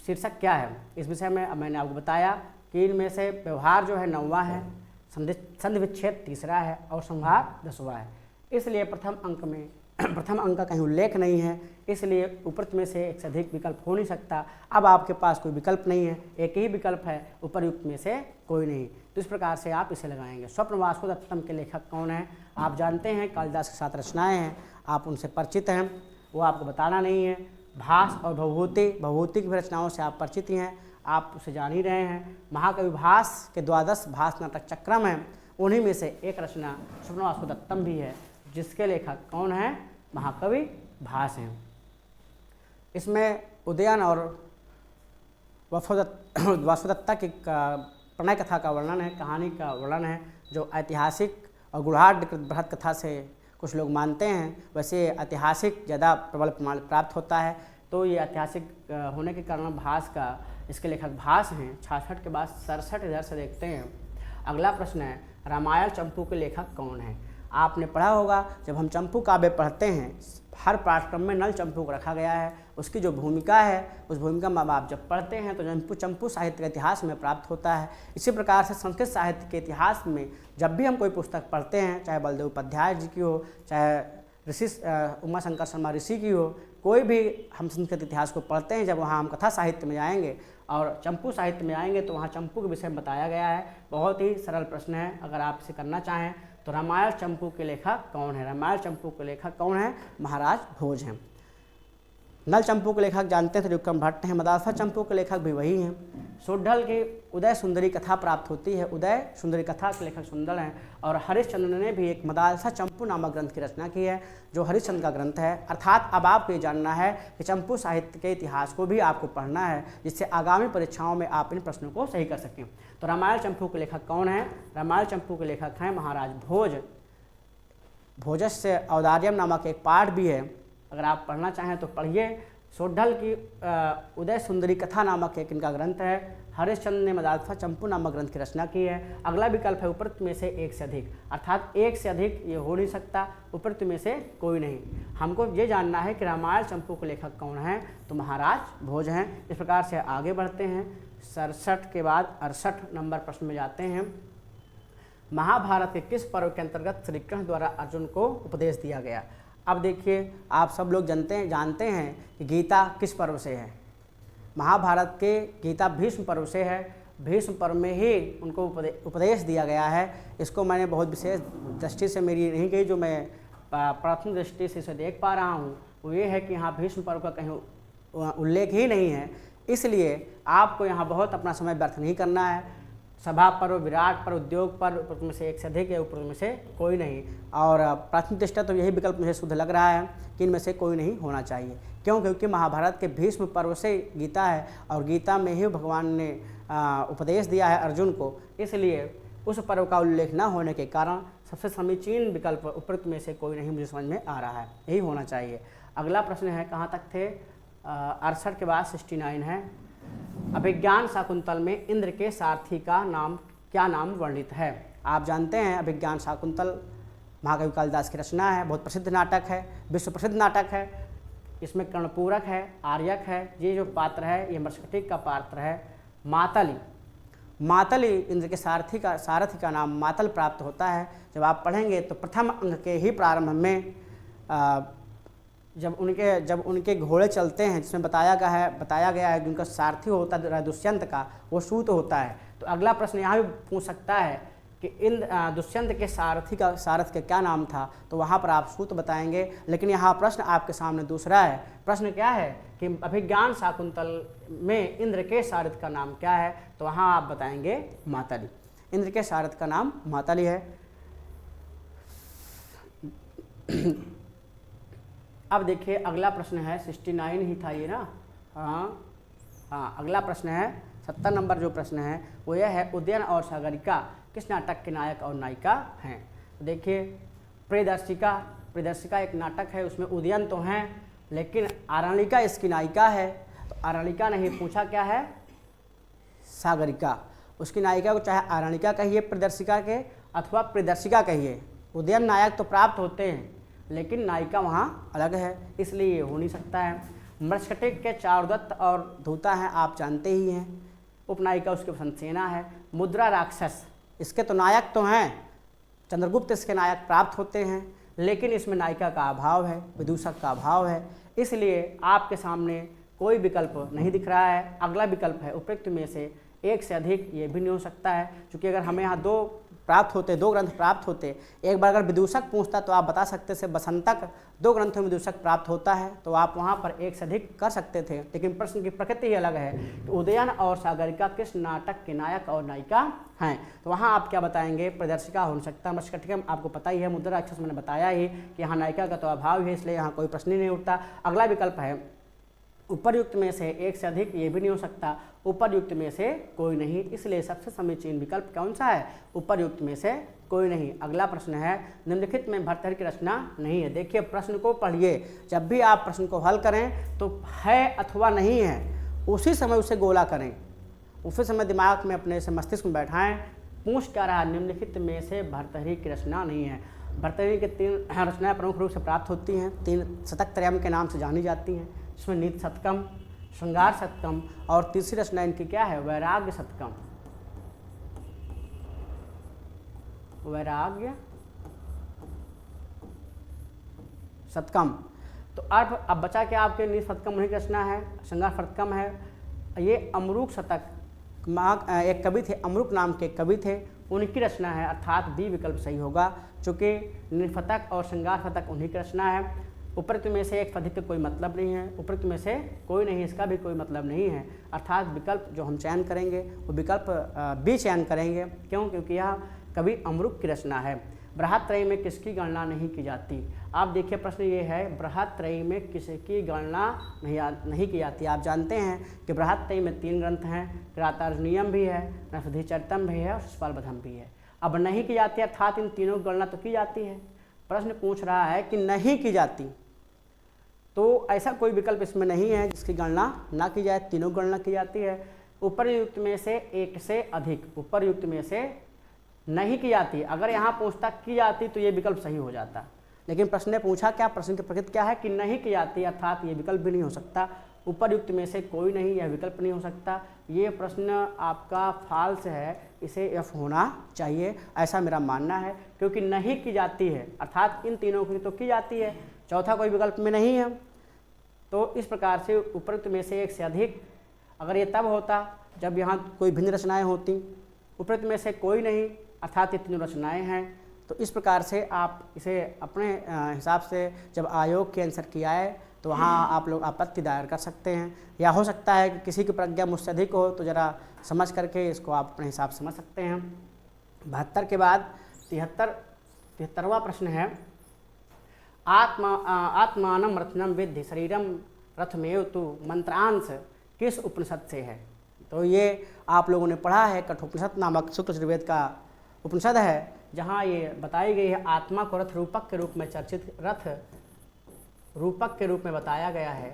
शीर्षक क्या है? इस विषय में मैंने आपको बताया कि इनमें से व्यवहार जो है 9वां है, संधि विच्छेद तीसरा है और संहार 10वां है। इसलिए प्रथम अंक का कहीं उल्लेख नहीं है, इसलिए उपयुक्त में से एक से अधिक विकल्प हो नहीं सकता। अब आपके पास कोई विकल्प नहीं है, एक ही विकल्प है, उपयुक्त में से कोई नहीं। तो इस प्रकार से आप इसे लगाएंगे। स्वप्न वासुदेवोत्तम के लेखक कौन है? आप जानते हैं कालिदास के 7 रचनाएं हैं, आप उनसे परिचित हैं, वो आपको बताना नहीं है। भास और भवभूति की भी रचनाओं से आप परिचित हैं, आप उसे जान ही रहे हैं। महाकवि भास के 12 भास नाटक चक्रम हैं, उन्हीं में से एक रचना स्वप्न वासुदेवोत्तम भी है, जिसके लेखक कौन है? महाकवि भास हैं। इसमें उदयन और वासुदत्ता की प्रणय कथा का वर्णन है, कहानी का वर्णन है, जो ऐतिहासिक और गुढ़ाढ़ बृहद कथा से कुछ लोग मानते हैं। वैसे ऐतिहासिक ज़्यादा प्रबल प्रमाण प्राप्त होता है, तो ये ऐतिहासिक होने के कारण भास का, इसके लेखक भास हैं। 66 के बाद 67 इधर से देखते हैं। अगला प्रश्न है रामायण चंपू के लेखक कौन है? आपने पढ़ा होगा, जब हम चंपू काव्य पढ़ते हैं, हर पाठ्यक्रम में नल चंपू को रखा गया है। उसकी जो भूमिका है, उस भूमिका में आप जब पढ़ते हैं तो चंपू साहित्य का इतिहास में प्राप्त होता है। इसी प्रकार से संस्कृत साहित्य के इतिहास में जब भी हम कोई पुस्तक पढ़ते हैं, चाहे बलदेव उपाध्याय जी की हो, चाहे ऋषि उमा शंकर शर्मा ऋषि की हो, कोई भी हम संस्कृत इतिहास को पढ़ते हैं, जब वहाँ हम कथा साहित्य में जाएंगे और चंपू साहित्य में आएंगे तो वहाँ चंपू के विषय में बताया गया है। बहुत ही सरल प्रश्न है, अगर आप इसे करना चाहें तो रामायण चंपू के लेखक कौन है? रामायण चंपू के लेखक कौन है? महाराज भोज हैं। नल चंपू के लेखक जानते थे त्रिविक्रम भट्ट हैं। मदालसा चंपू के लेखक भी वही हैं। सोढल की उदय सुंदरी कथा प्राप्त होती है, उदय सुंदरी कथा के लेखक सुंदर हैं। और हरिश्चंद्र ने भी एक मदालसा चंपू नामक ग्रंथ की रचना की है, जो हरिश्चंद्र का ग्रंथ है। अर्थात अब आपको ये जानना है कि चंपू साहित्य के इतिहास को भी आपको पढ़ना है, जिससे आगामी परीक्षाओं में आप इन प्रश्नों को सही कर सकें। तो रामायण चंपू के लेखक कौन है? रामायण चंपू के लेखक हैं महाराज भोज। भोजस्य औदार्यम नामक एक पाठ भी है, अगर आप पढ़ना चाहें तो पढ़िए। सोढल की उदय सुंदरी कथा नामक एक इनका ग्रंथ है। हरिश्चंद्र ने मदालसा चंपू नामक ग्रंथ की रचना की है। अगला विकल्प है उपयुक्त में से एक से अधिक, अर्थात एक से अधिक ये हो नहीं सकता, उपयुक्त में से कोई नहीं। हमको ये जानना है कि रामायण चंपू के लेखक कौन है, तो महाराज भोज हैं। इस प्रकार से आगे बढ़ते हैं। 67 के बाद 68 नंबर प्रश्न में जाते हैं। महाभारत के किस पर्व के अंतर्गत श्री कृष्ण द्वारा अर्जुन को उपदेश दिया गया? अब देखिए, आप सब लोग जानते हैं कि गीता किस पर्व से है। महाभारत के गीता भीष्म पर्व से है। भीष्म पर्व में ही उनको उपदेश दिया गया है। इसको मैंने बहुत विशेष दृष्टि से मेरी नहीं गई, जो मैं प्राथमिक दृष्टि से इसे देख पा रहा हूँ, वो ये है कि यहाँ भीष्म पर्व का कहीं उल्लेख ही नहीं है। इसलिए आपको यहाँ बहुत अपना समय व्यर्थ नहीं करना है। सभा पर्व, विराट पर्व, उद्योग पर्व, उपरोक्त में से एक से अधिक या उपरोक्त में से कोई नहीं। और प्राथमिक दृष्टया तो यही विकल्प मुझे शुद्ध लग रहा है कि इनमें से कोई नहीं होना चाहिए। क्यों? क्योंकि महाभारत के भीष्म पर्व से गीता है और गीता में ही भगवान ने उपदेश दिया है अर्जुन को, इसलिए उस पर्व का उल्लेख न होने के कारण सबसे समीचीन विकल्प उपरोक्त में से कोई नहीं मुझे समझ में आ रहा है, यही होना चाहिए। अगला प्रश्न है, कहाँ तक थे? 68 के बाद 69 है। अभिज्ञान शाकुंतल में इंद्र के सारथी का नाम क्या नाम वर्णित है? आप जानते हैं अभिज्ञान शाकुंतल महाकवि कालिदास की रचना है, बहुत प्रसिद्ध नाटक है, विश्व प्रसिद्ध नाटक है। इसमें कर्णपूरक है, आर्यक है, ये जो पात्र है ये मृषकटिक का पात्र है। मातली इंद्र के सारथी का नाम मातल प्राप्त होता है। जब आप पढ़ेंगे तो प्रथम अंग के ही प्रारंभ में जब उनके घोड़े चलते हैं, जिसमें बताया गया है कि उनका सारथी होता है दुष्यंत का, वो सूत होता है। तो अगला प्रश्न यहाँ भी पूछ सकता है कि दुष्यंत के सारथ का क्या नाम था, तो वहाँ पर आप सूत बताएंगे। लेकिन यहाँ प्रश्न आपके सामने दूसरा है। प्रश्न क्या है कि अभिज्ञान शाकुंतल में इंद्र के सारथ का नाम क्या है, तो वहाँ आप बताएंगे मातली। इंद्र के सारथ का नाम मातली है। अब देखिए अगला प्रश्न है, 69 ही था ये ना, हाँ अगला प्रश्न है 70 नंबर जो प्रश्न है वो यह है, उदयन और सागरिका किस नाटक के नायक और नायिका हैं? तो देखिए प्रियदर्शिका एक नाटक है, उसमें उदयन तो हैं लेकिन आरण्यिका इसकी नायिका है। तो आरण्यिका नहीं पूछा, क्या है? सागरिका। उसकी नायिका को चाहे आरण्यिका कहिए प्रियदर्शिका के अथवा प्रियदर्शिका कहिए। उदयन नायक तो प्राप्त होते हैं लेकिन नायिका वहाँ अलग है, इसलिए ये हो नहीं सकता है। मृषकटिक के चारुदत्त और धूता हैं, आप जानते ही हैं। उपनायिका उसकी संसेना है। मुद्रा राक्षस इसके तो नायक तो हैं, चंद्रगुप्त इसके नायक प्राप्त होते हैं, लेकिन इसमें नायिका का अभाव है, विदूषक का अभाव है, इसलिए आपके सामने कोई विकल्प नहीं दिख रहा है। अगला विकल्प है उपयुक्त में से एक से अधिक, ये भी नहीं हो सकता है, क्योंकि अगर हमें यहाँ दो ग्रंथ प्राप्त होते, एक बार अगर विदूषक पूछता तो आप बता सकते थे बसंतक 2 ग्रंथों में विदूषक प्राप्त होता है, तो आप वहाँ पर एक से अधिक कर सकते थे। लेकिन प्रश्न की प्रकृति ही अलग है कि उदयन और सागरिका किस नाटक के नायक और नायिका हैं, तो वहाँ आप क्या बताएंगे? प्रदर्शिका हो सकता है। मृषकटिक आपको पता ही है, मुद्रा राक्षस मैंने बताया ही कि यहाँ नायिका का तो अभाव है, इसलिए यहाँ कोई प्रश्न ही नहीं उठता। अगला विकल्प है उपरयुक्त में से एक से अधिक, ये भी नहीं हो सकता। उपरयुक्त में से कोई नहीं, इसलिए सबसे समीचीन विकल्प कौन सा है? उपरयुक्त में से कोई नहीं। अगला प्रश्न है, निम्नलिखित में भर्तृहरि की रचना नहीं है। देखिए प्रश्न को पढ़िए, जब भी आप प्रश्न को हल करें तो है अथवा नहीं है उसी समय उसे गोला करें, उसी समय दिमाग में अपने से मस्तिष्क में बैठाएं। पूछ क्या रहा? निम्नलिखित में से भर्तृहरि की रचना नहीं है। भर्तृहरि की 3 रचनाएं प्रमुख रूप से प्राप्त होती हैं, 3 शतक त्रयम के नाम से जानी जाती हैं, जिसमें नीति शतकम, श्रृंगार शतकम और तीसरी रचना इनकी क्या है? वैराग्य शतकम। वैराग्य शतकम। तो अब बचा क्या आपके? नीति शतकम उन्हीं की रचना है, श्रृंगार शतकम है। ये अमरूक शतक, एक कवि थे अमरूक नाम के कवि थे, उनकी रचना है, अर्थात बी विकल्प सही होगा, चूँकि निफतक और श्रृंगार शतक उन्हीं की रचना है। उपरोक्त में से एक अधिक का कोई मतलब नहीं है, उपरोक्त में से कोई नहीं, इसका भी कोई मतलब नहीं है, अर्थात विकल्प जो हम चयन करेंगे वो विकल्प बी चयन करेंगे। क्यों? क्योंकि यह कवि अमरूक की रचना है। बृहत्त्रयी में किसकी गणना नहीं की जाती? आप देखिए प्रश्न ये है, बृहत्त्रयी में किसकी गणना नहीं की जाती? आप जानते हैं कि बृहत्त्रयी में 3 ग्रंथ हैं, किरातार्जुनीयम भी है, नरसिंहचरितम भी है और शिशुपालवधम भी है। अब नहीं की जाती अर्थात इन तीनों की गणना तो की जाती है। प्रश्न पूछ रहा है कि नहीं की जाती, तो ऐसा कोई विकल्प इसमें नहीं है जिसकी गणना ना की जाए, तीनों गणना की जाती है। उपरयुक्त में से एक से अधिक, उपरयुक्त में से नहीं की जाती। अगर यहाँ पूछता की जाती तो ये विकल्प सही हो जाता, लेकिन प्रश्न ने पूछा क्या? प्रश्न की प्रकृति क्या है कि नहीं की जाती, अर्थात ये विकल्प भी नहीं हो सकता। उपरयुक्त में से कोई नहीं, यह विकल्प नहीं हो सकता। ये प्रश्न आपका फाल्स है, इसे एफ होना चाहिए, ऐसा मेरा मानना है, क्योंकि नहीं की जाती है अर्थात इन तीनों की तो की जाती है, चौथा कोई विकल्प में नहीं है। तो इस प्रकार से उपरोक्त में से एक से अधिक, अगर ये तब होता जब यहाँ कोई भिन्न रचनाएं होती, उपरोक्त में से कोई नहीं अर्थात ये तीनों रचनाएं हैं। तो इस प्रकार से आप इसे अपने हिसाब से जब आयोग के आंसर की आए तो वहाँ आप लोग आपत्ति दायर कर सकते हैं। या हो सकता है कि किसी की प्रज्ञा मुझसे अधिक हो, तो ज़रा समझ करके इसको आप अपने हिसाब से समझ सकते हैं। 72 के बाद 73वां प्रश्न है, आत्मानं रत्नं विद्धि शरीरम रथमेव तु मंत्रांश किस उपनिषद से है? तो ये आप लोगों ने पढ़ा है, कठोपनिषद नामक शुक्ल यजुर्वेद का उपनिषद है, जहाँ ये बताई गई है आत्मा को रथ रूपक के रूप में चर्चित, रथ रूपक के रूप में बताया गया है।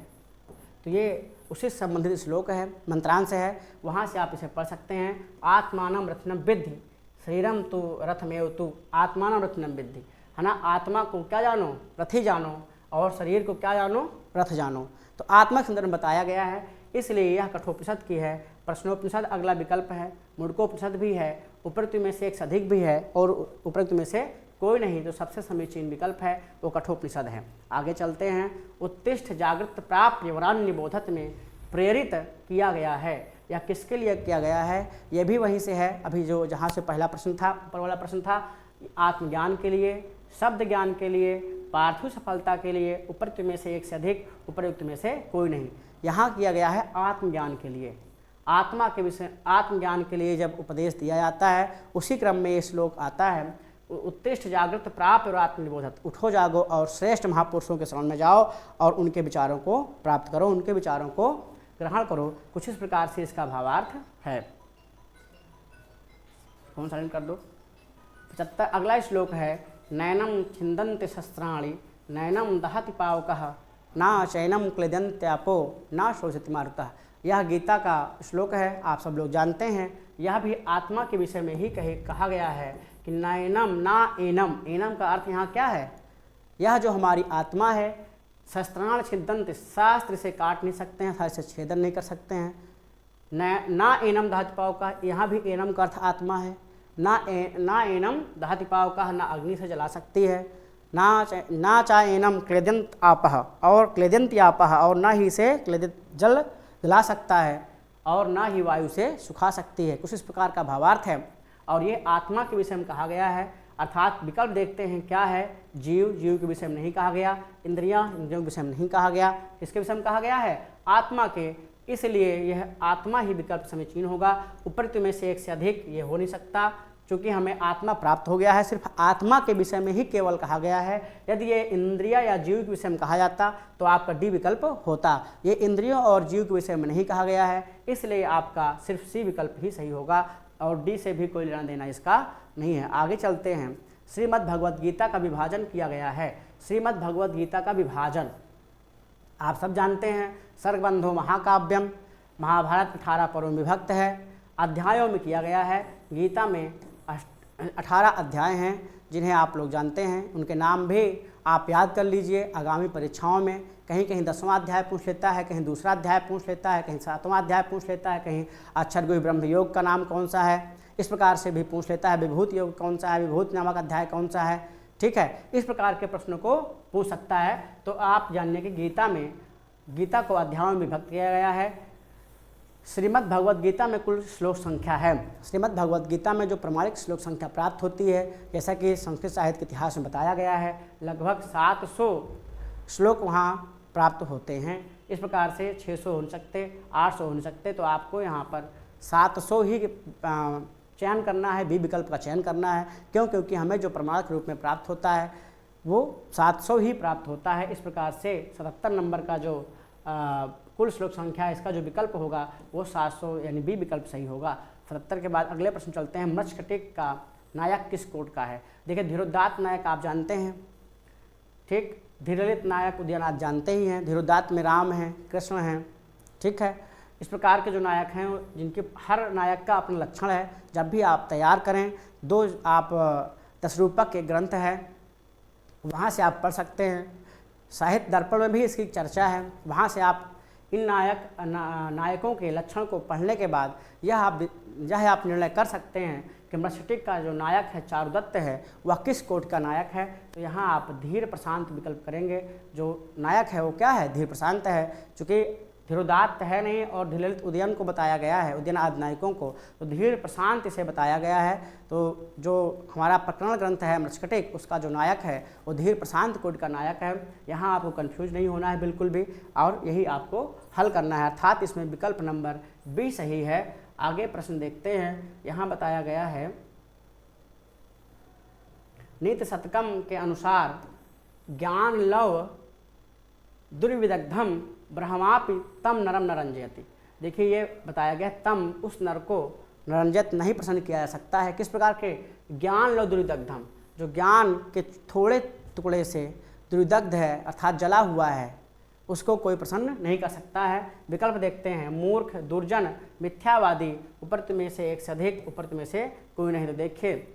तो ये उसी से संबंधित श्लोक है, मंत्रांश है, वहाँ से आप इसे पढ़ सकते हैं। आत्मानं रत्नं विद्धि शरीरम तु रथमेव तु, आत्मानं रत्नं विद्धि, है ना। आत्मा को क्या जानो? रथी जानो, और शरीर को क्या जानो? रथ जानो। तो आत्मा के संदर्भ में बताया गया है, इसलिए यह कठोपनिषद की है। प्रश्नोपनिषद अगला विकल्प है, मुंडकोपनिषद भी है, उपरोक्त में से एक से अधिक भी है, और उपरोक्त में से कोई नहीं। जो सबसे समीचीन विकल्प है वो कठोपनिषद है। आगे चलते हैं। उत्तिष्ठ जागृत प्राप्त यवरान्य बोधत में प्रेरित किया गया है, या किसके लिए किया गया है? यह भी वहीं से है, अभी जो जहाँ से पहला प्रश्न था, ऊपर वाला प्रश्न था, आत्मज्ञान के लिए, शब्द ज्ञान के लिए, पार्थिव सफलता के लिए, उपरोक्त में से एक से अधिक, उपरोक्त में से कोई नहीं। यहाँ किया गया है आत्मज्ञान के लिए। आत्मा के विषय, आत्मज्ञान के लिए जब उपदेश दिया जाता है, उसी क्रम में ये श्लोक आता है, उत्तिष्ठ जागृत प्राप्त और आत्मनिबोधत, उठो जागो और श्रेष्ठ महापुरुषों के शरण में जाओ और उनके विचारों को प्राप्त करो, उनके विचारों को ग्रहण करो। कुछ इस प्रकार से इसका भावार्थ है। कौन सा कर दो? 75 अगला श्लोक है, नैनम छिंदन्ति शस्त्राणि नैनम दहति पावकः ना चैनम क्लेदन्त्यापो ना शोषित मारुतः। यह गीता का श्लोक है, आप सब लोग जानते हैं। यह भी आत्मा के विषय में ही कहा गया है कि नैनम ना एनम, एनम का अर्थ यहाँ क्या है? यह जो हमारी आत्मा है, शस्त्राण छिदन्ति, शास्त्र से काट नहीं सकते हैं, शास्त्र से छेदन नहीं कर सकते हैं। ना एनम दहति पावकः, यहाँ भी एनम का अर्थ आत्मा है। ना एनम दहति पावकः, ना अग्नि से जला सकती है, ना चा एनम क्लेदन्त आपः, और क्लेदन्ति आपः, और ना ही से क्लेदित जल जला सकता है, और ना ही वायु से सुखा सकती है। कुछ इस प्रकार का भावार्थ है, और ये आत्मा के विषय में कहा गया है। अर्थात विकल्प देखते हैं क्या है? जीव, जीव के विषय में नहीं कहा गया, इंद्रियां, इंद्रियों के विषय में नहीं कहा गया, किसके विषय में कहा गया है? आत्मा के। इसलिए यह आत्मा ही विकल्प समीचीन होगा। उपरोक्त में से एक से अधिक ये हो नहीं सकता, चूँकि हमें आत्मा प्राप्त हो गया है, सिर्फ आत्मा के विषय में ही केवल कहा गया है। यदि ये इंद्रिया या जीव के विषय में कहा जाता तो आपका डी विकल्प होता। ये इंद्रियों और जीव के विषय में नहीं कहा गया है, इसलिए आपका सिर्फ सी विकल्प ही सही होगा, और डी से भी कोई लेना देना इसका नहीं है। आगे चलते हैं। श्रीमद् भगवद गीता का विभाजन किया गया है। श्रीमद् भगवद गीता का विभाजन आप सब जानते हैं, सर्गबंधो महाकाव्यम, महाभारत 18 पर्वों में विभक्त है, अध्यायों में किया गया है। गीता में 18 अध्याय हैं, जिन्हें आप लोग जानते हैं। उनके नाम भी आप याद कर लीजिए आगामी परीक्षाओं में। कहीं कहीं 10वां अध्याय पूछ लेता है, कहीं दूसरा अध्याय पूछ लेता है, कहीं 7वां अध्याय पूछ लेता है, कहीं अक्षर गुह्य ब्रह्म योग का नाम कौन सा है, इस प्रकार से भी पूछ लेता है। विभूति योग कौन सा है, विभूति नामक अध्याय कौन सा है, ठीक है। इस प्रकार के प्रश्नों को पूछ सकता है। तो आप जानिए कि गीता को अध्यायों में विभक्त किया गया है। श्रीमद् भगवद गीता में कुल श्लोक संख्या है। श्रीमद् भगवद गीता में जो प्रमाणिक श्लोक संख्या प्राप्त होती है, जैसा कि संस्कृत साहित्य के इतिहास में बताया गया है, लगभग 700 श्लोक वहाँ प्राप्त होते हैं। इस प्रकार से 600 हो सकते, 800 हो सकते, तो आपको यहाँ पर 700 ही चयन करना है, बी विकल्प का चयन करना है। क्यों? क्योंकि हमें जो प्रमाणिक रूप में प्राप्त होता है वो 700 ही प्राप्त होता है। इस प्रकार से 77 नंबर का जो कुल श्लोक संख्या है, इसका जो विकल्प होगा वो 700 यानी बी विकल्प सही होगा। 77 के बाद अगले प्रश्न चलते हैं। मृच्छकटिक का नायक किस कोट का है? देखिए, धीरोदात्त नायक आप जानते हैं, ठीक। धीरलित नायक उदयनाथ जानते ही हैं। धीरोदात्त में राम हैं, कृष्ण हैं, ठीक है। इस प्रकार के जो नायक हैं, जिनके हर नायक का अपना लक्षण है। जब भी आप तैयार करें, 2 आप 10 रूपक के ग्रंथ है, वहाँ से आप पढ़ सकते हैं। साहित्य दर्पण में भी इसकी चर्चा है, वहाँ से आप इन नायकों के लक्षण को पढ़ने के बाद यह आप निर्णय कर सकते हैं कि मृच्छकटिक का जो नायक है, चारुदत्त है, वह किस कोट का नायक है। तो यहाँ आप धीर प्रशांत विकल्प करेंगे। जो नायक है वो क्या है? धीर प्रशांत है। चूँकि धीरोदात्त है नहीं और धीरलित उदयन को बताया गया है, उदयन आदि नायकों को, तो धीर प्रशांत इसे बताया गया है। तो जो हमारा प्रकरण ग्रंथ है मृच्छकटिक, उसका जो नायक है वो धीर प्रशांत कोटि का नायक है। यहाँ आपको कंफ्यूज नहीं होना है बिल्कुल भी, और यही आपको हल करना है, अर्थात इसमें विकल्प नंबर बी सही है। आगे प्रश्न देखते हैं। यहाँ बताया गया है नीति शतकम के अनुसार ज्ञान लव दुर्विदग्धम ब्रह्मापि तम नरम नरंजयति। देखिए ये बताया गया तम, उस नर को नरंजित नहीं प्रसन्न किया जा सकता है। किस प्रकार के? ज्ञान लो दुर्विदग्धम, जो ज्ञान के थोड़े टुकड़े से दुर्विदग्ध है अर्थात जला हुआ है, उसको कोई प्रसन्न नहीं कर सकता है। विकल्प देखते हैं। मूर्ख, दुर्जन, मिथ्यावादी, उपरोक्त में से एक से अधिक, उपरोक्त में से कोई नहीं। तो देखिए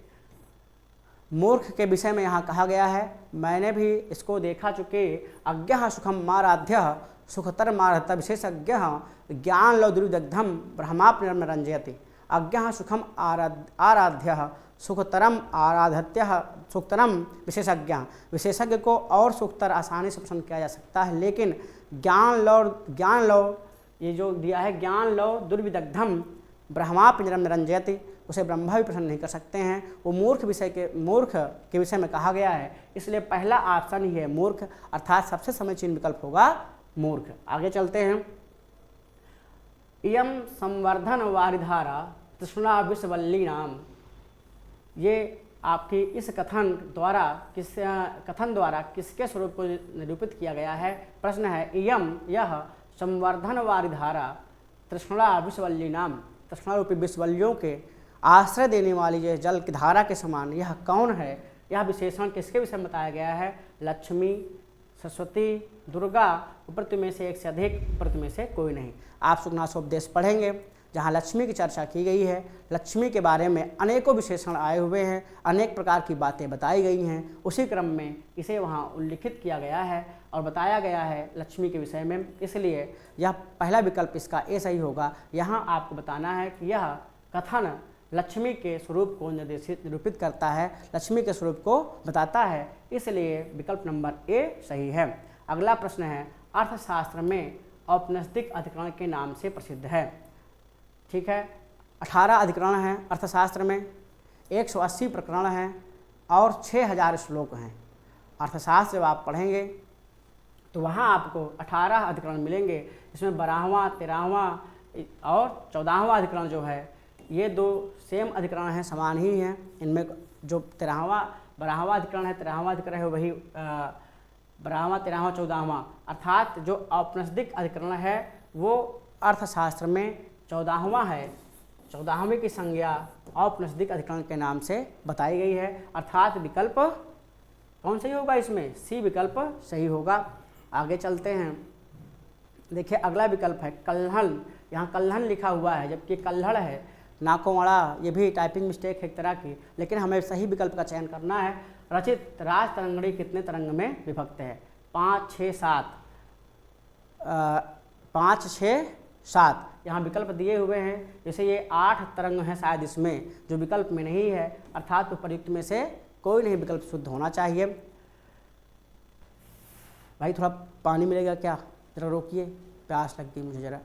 मूर्ख के विषय में यहाँ कहा गया है, मैंने भी इसको देखा चुके, अज्ञः सुखम माराध्य सुखतर मारहत विशेषज्ञ ज्ञान लो दुर्विदग्धम ब्रह्माप रंजयति। अज्ञः सुखम आराध्य सुखतरम आराधत्य सुखतरम विशेषज्ञ, विशेषज्ञ को और सुखतर आसानी से पसंद किया जा सकता है, लेकिन ज्ञान लो ये जो दिया है ज्ञान लो दुर्विदग्धम ब्रह्माप निरंजयति, उसे ब्रह्मा भी प्रसन्न नहीं कर सकते हैं। वो मूर्ख के विषय में कहा गया है, इसलिए पहला ऑप्शन ही है मूर्ख, अर्थात सबसे समीचीन विकल्प होगा मूर्ख। आगे चलते हैं। इयम संवर्धन वारिधारा तृष्णा विषवल्ली नाम, ये आपकी इस कथन द्वारा किसके स्वरूप को निरूपित किया गया है? प्रश्न है इयम, यह संवर्धन वारिधारा तृष्णा विषवल्ली नाम, तृष्णा रूपी विषवल्लियों के आश्रय देने वाली यह जल की धारा के समान यह कौन है? यह विशेषण किसके विषय में बताया गया है? लक्ष्मी, सरस्वती, दुर्गा, उपरोक्त में से एक से अधिक, उपरोक्त में से कोई नहीं। आप सुगनासोपदेश पढ़ेंगे जहाँ लक्ष्मी की चर्चा की गई है, लक्ष्मी के बारे में अनेकों विशेषण आए हुए हैं, अनेक प्रकार की बातें बताई गई हैं, उसी क्रम में इसे वहाँ उल्लिखित किया गया है और बताया गया है लक्ष्मी के विषय में, इसलिए यह पहला विकल्प इसका ए सही होगा। यहाँ आपको बताना है कि यह कथन लक्ष्मी के स्वरूप को निरूपित करता है, लक्ष्मी के स्वरूप को बताता है, इसलिए विकल्प नंबर ए सही है। अगला प्रश्न है, अर्थशास्त्र में औपनिषदिक अधिकरण के नाम से प्रसिद्ध है। ठीक है, 18 अधिकरण हैं अर्थशास्त्र में, 180 प्रकरण हैं और 6000 श्लोक हैं। अर्थशास्त्र जब आप पढ़ेंगे तो वहाँ आपको 18 अधिकरण मिलेंगे, इसमें 12वां, 13वां और 14वां अधिकरण जो है ये दो सेम अधिकरण हैं, समान ही हैं। इनमें जो 12वां अधिकरण है, 13वां अधिकरण है, वही 12वां, 13वां, 14वां, अर्थात जो औपनिषदिक अधिकरण है वो अर्थशास्त्र में 14वां है। 14वें की संज्ञा औपनिषदिक अधिकरण के नाम से बताई गई है, अर्थात विकल्प कौन सही होगा? इसमें सी विकल्प सही होगा। आगे चलते हैं। देखिए अगला विकल्प है कल्हण, यहाँ कल्हण लिखा हुआ है जबकि कल्हड़ है, नाकोमड़ा, ये भी टाइपिंग मिस्टेक है एक तरह की, लेकिन हमें सही विकल्प का चयन करना है। रचित राज तरंगड़ी कितने तरंग में विभक्त है? 5, 6, 7। 5, 6, 7 यहाँ विकल्प दिए हुए हैं, जैसे ये 8 तरंग हैं शायद इसमें, जो विकल्प में नहीं है, अर्थात उपयुक्त में से कोई नहीं विकल्प शुद्ध होना चाहिए। भाई थोड़ा पानी मिलेगा क्या? जरा रोकिए, प्यास लग गई मुझे जरा।